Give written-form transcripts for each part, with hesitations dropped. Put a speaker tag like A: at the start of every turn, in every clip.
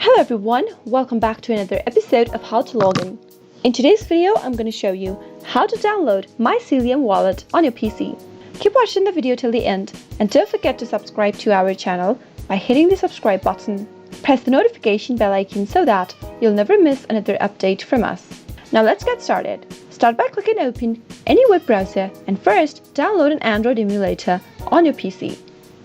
A: Hello everyone, welcome back to another episode of How to Log In. In today's video, I'm going to show you how to download Mycelium wallet on your PC. Keep watching the video till the end and don't forget to subscribe to our channel by hitting the subscribe button. Press the notification bell icon so that you'll never miss another update from us. Now let's get started. Start by clicking open any web browser and first download an Android emulator on your PC.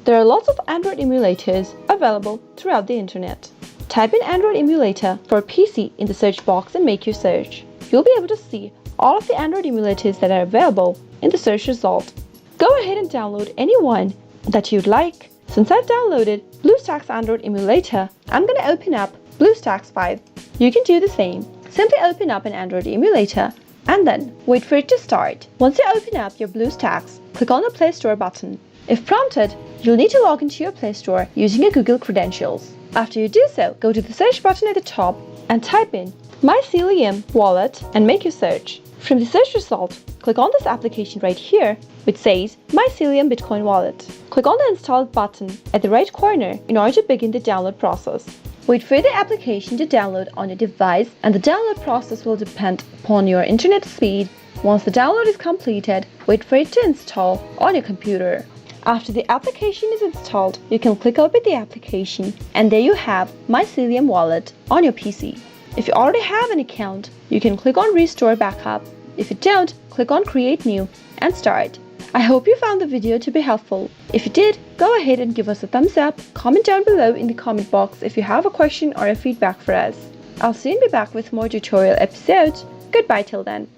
A: There are lots of Android emulators available throughout the internet. Type in Android emulator for PC in the search box and make your search. You'll be able to see all of the Android emulators that are available in the search result. Go ahead and download any one that you'd like. Since I've downloaded BlueStacks Android emulator, I'm going to open up BlueStacks 5. You can do the same. Simply open up an Android emulator and then wait for it to start. Once you open up your BlueStacks, click on the Play Store button. If prompted, you'll need to log into your Play Store using your Google credentials. After you do so, go to the search button at the top and type in Mycelium wallet and make your search. From the search result, click on this application right here which says Mycelium Bitcoin wallet. Click on the install button at the right corner in order to begin the download process. Wait for the application to download on your device and the download process will depend upon your internet speed. Once the download is completed, wait for it to install on your computer. After the application is installed, you can click open the application and there you have Mycelium wallet on your PC. If you already have an account, you can click on Restore Backup. If you don't, click on Create New and start. I hope you found the video to be helpful. If you did, go ahead and give us a thumbs up, comment down below in the comment box if you have a question or a feedback for us. I'll soon be back with more tutorial episodes. Goodbye till then.